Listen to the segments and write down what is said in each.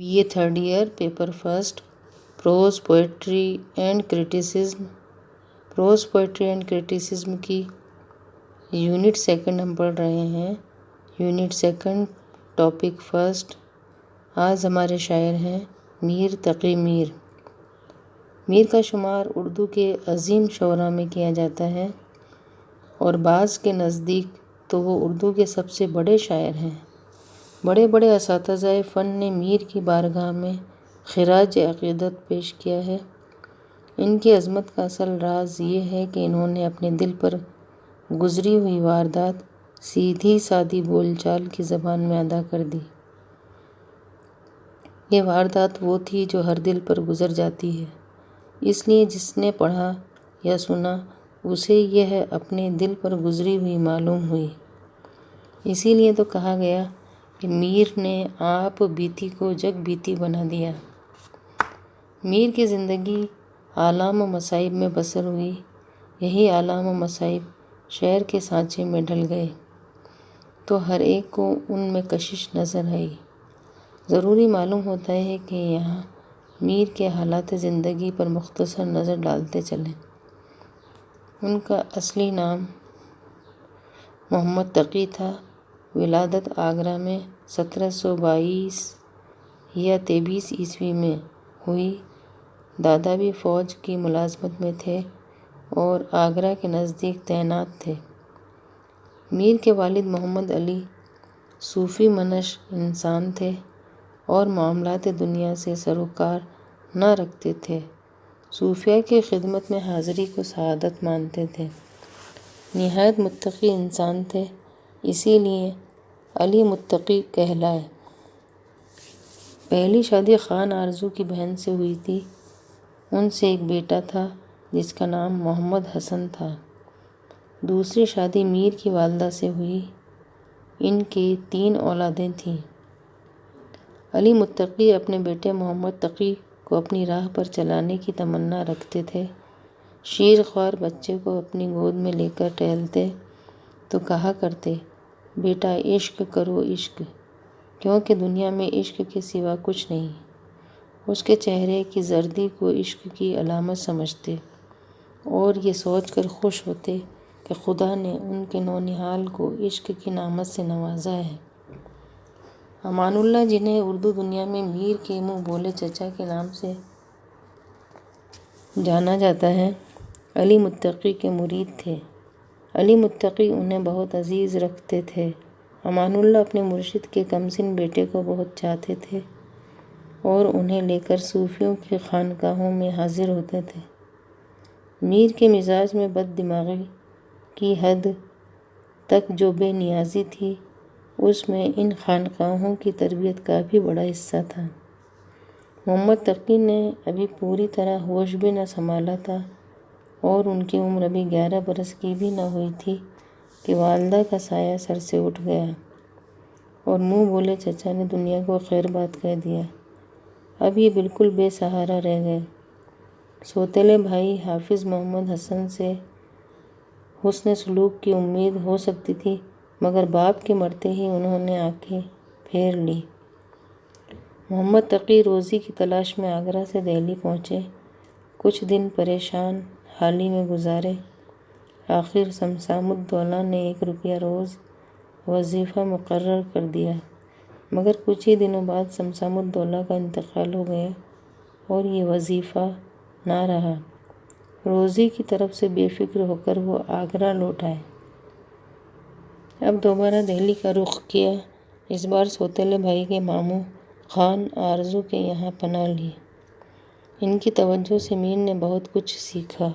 BA third year paper first prose poetry and criticism کی unit second ہم پڑھ رہے ہیں۔ Unit second topic first. آج ہمارے شاعر ہیں میر تقی میر۔ میر کا شمار اردو کے عظیم شعراء میں کیا جاتا ہے اور بعض کے نزدیک تو وہ اردو کے سب سے بڑے شاعر ہیں۔ بڑے بڑے اساتذہ فن نے میر کی بارگاہ میں خراج عقیدت پیش کیا ہے۔ ان کی عظمت کا اصل راز یہ ہے کہ انہوں نے اپنے دل پر گزری ہوئی واردات سیدھی سادی بول چال کی زبان میں ادا کر دی۔ یہ واردات وہ تھی جو ہر دل پر گزر جاتی ہے، اس لیے جس نے پڑھا یا سنا اسے یہ اپنے دل پر گزری ہوئی معلوم ہوئی۔ اسی لیے تو کہا گیا کہ میر نے آپ بیتی کو جگ بیتی بنا دیا۔ میر کی زندگی آلام و مصائب میں بسر ہوئی۔ یہی آلام و مصائب شعر کے سانچے میں ڈھل گئے تو ہر ایک کو ان میں کشش نظر آئی۔ ضروری معلوم ہوتا ہے کہ یہاں میر کے حالات زندگی پر مختصر نظر ڈالتے چلیں۔ ان کا اصلی نام محمد تقی تھا۔ ولادت آگرہ میں 1722 یا 23 عیسوی میں ہوئی۔ دادا بھی فوج کی ملازمت میں تھے اور آگرہ کے نزدیک تعینات تھے۔ میر کے والد محمد علی صوفی منش انسان تھے اور معاملات دنیا سے سروکار نہ رکھتے تھے۔ صوفیہ کی خدمت میں حاضری کو سعادت مانتے تھے۔ نہایت متقی انسان تھے، اسی لیے علی متقی کہلائے۔ پہلی شادی خان آرزو کی بہن سے ہوئی تھی۔ ان سے ایک بیٹا تھا جس کا نام محمد حسن تھا۔ دوسری شادی میر کی والدہ سے ہوئی۔ ان کی 3 اولادیں تھیں۔ علی متقی اپنے بیٹے محمد تقی کو اپنی راہ پر چلانے کی تمنا رکھتے تھے۔ شیر خوار بچے کو اپنی گود میں لے کر ٹہلتے تو کہا کرتے، بیٹا عشق کرو عشق، کیونکہ دنیا میں عشق کے سوا کچھ نہیں۔ اس کے چہرے کی زردی کو عشق کی علامت سمجھتے اور یہ سوچ کر خوش ہوتے کہ خدا نے ان کے نونہال کو عشق کی نعمت سے نوازا ہے۔ امان اللہ، جنہیں اردو دنیا میں میر کے منہ بولے چچا کے نام سے جانا جاتا ہے، علی متقی کے مرید تھے۔ علی متقی انہیں بہت عزیز رکھتے تھے۔ امان اللہ اپنے مرشد کے کمسن بیٹے کو بہت چاہتے تھے اور انہیں لے کر صوفیوں کی خانقاہوں میں حاضر ہوتے تھے۔ میر کے مزاج میں بد دماغی کی حد تک جو بے نیازی تھی، اس میں ان خانقاہوں کی تربیت کا بھی بڑا حصہ تھا۔ محمد تقی نے ابھی پوری طرح ہوش بھی نہ سنبھالا تھا اور ان کی عمر ابھی 11 برس کی بھی نہ ہوئی تھی کہ والدہ کا سایہ سر سے اٹھ گیا اور منہ بولے چچا نے دنیا کو خیر بات کہہ دیا۔ اب یہ بالکل بے سہارا رہ گئے۔ سوتیلے بھائی حافظ محمد حسن سے حسن سلوک کی امید ہو سکتی تھی، مگر باپ کے مرتے ہی انہوں نے آنکھیں پھیر لی۔ محمد تقی روزی کی تلاش میں آگرہ سے دہلی پہنچے۔ کچھ دن پریشان حالی میں گزارے۔ آخر شمشاد الدولہ نے 1 روپیہ روز وظیفہ مقرر کر دیا، مگر کچھ ہی دنوں بعد شمشاد الدولہ کا انتقال ہو گیا اور یہ وظیفہ نہ رہا۔ روزی کی طرف سے بے فکر ہو کر وہ آگرہ لوٹ آئے۔ اب دوبارہ دہلی کا رخ کیا۔ اس بار سوتیلے بھائی کے ماموں خان آرزو کے یہاں پناہ لی۔ ان کی توجہ سے میر نے بہت کچھ سیکھا۔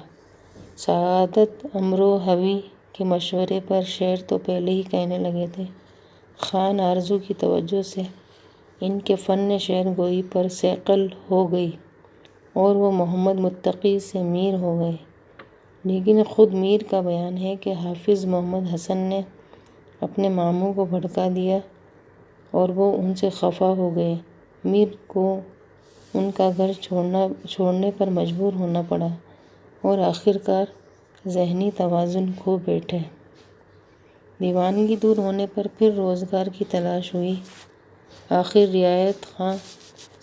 سعادت امرو حوی کے مشورے پر شعر تو پہلے ہی کہنے لگے تھے۔ خان آرزو کی توجہ سے ان کے فن شعر گوئی پر صقل ہو گئی اور وہ محمد متقی سے میر ہو گئے۔ لیکن خود میر کا بیان ہے کہ حافظ محمد حسن نے اپنے ماموں کو بھڑکا دیا اور وہ ان سے خفا ہو گئے۔ میر کو ان کا گھر چھوڑنے پر مجبور ہونا پڑا اور آخرکار ذہنی توازن کھو بیٹھے۔ دیوانگی دور ہونے پر پھر روزگار کی تلاش ہوئی۔ آخر رعایت خاں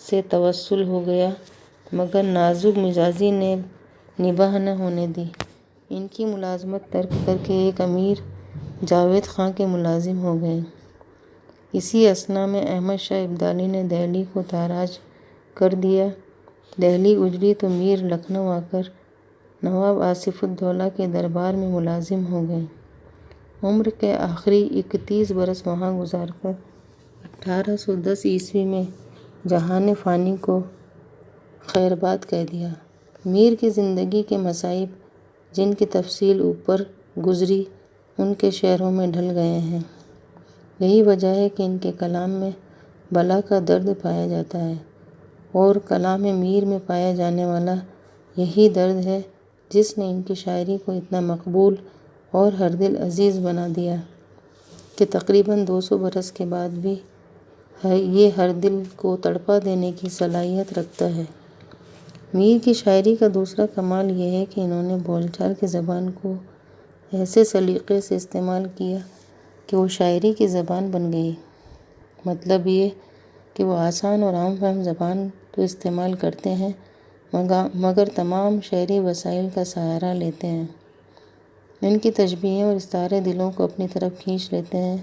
سے توسل ہو گیا، مگر نازک مزاجی نے نباہ نہ ہونے دی۔ ان کی ملازمت ترک کر کے ایک امیر جاوید خان کے ملازم ہو گئے۔ اسی اثنا میں احمد شاہ ابدالی نے دہلی کو تاراج کر دیا۔ دہلی اجڑی تو میر لکھنؤ آ کر نواب آصف الدولہ کے دربار میں ملازم ہو گئے۔ عمر کے آخری 31 برس وہاں گزار کر 1810 میں جہان فانی کو خیرباد کہہ دیا۔ میر کی زندگی کے مصائب جن کی تفصیل اوپر گزری ان کے شعروں میں ڈھل گئے ہیں۔ یہی وجہ ہے کہ ان کے کلام میں بلا کا درد پایا جاتا ہے، اور کلام میر میں پایا جانے والا یہی درد ہے جس نے ان کی شاعری کو اتنا مقبول اور ہر دل عزیز بنا دیا کہ تقریباً 200 برس کے بعد بھی یہ ہر دل کو تڑپا دینے کی صلاحیت رکھتا ہے۔ میر کی شاعری کا دوسرا کمال یہ ہے کہ انہوں نے بول چال کی زبان کو ایسے سلیقے سے استعمال کیا کہ وہ شاعری کی زبان بن گئی۔ مطلب یہ کہ وہ آسان اور عام فہم زبان تو استعمال کرتے ہیں، مگر تمام شعری وسائل کا سہارا لیتے ہیں۔ ان کی تشبیہیں اور استعارے دلوں کو اپنی طرف کھینچ لیتے ہیں۔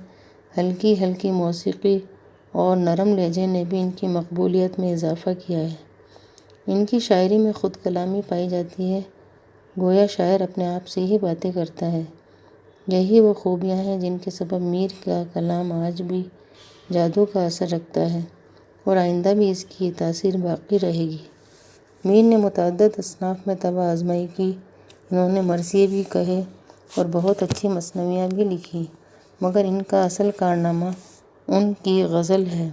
ہلکی ہلکی موسیقی اور نرم لہجے نے بھی ان کی مقبولیت میں اضافہ کیا ہے۔ ان کی شاعری میں خود کلامی پائی جاتی ہے، گویا شاعر اپنے آپ سے ہی باتیں کرتا ہے۔ یہی وہ خوبیاں ہیں جن کے سبب میر کا کلام آج بھی جادو کا اثر رکھتا ہے، اور آئندہ بھی اس کی تاثیر باقی رہے گی۔ میر نے متعدد اصناف میں طبع آزمائی کی۔ انہوں نے مرثیے بھی کہے اور بہت اچھی مثنویاں بھی لکھی، مگر ان کا اصل کارنامہ ان کی غزل ہے۔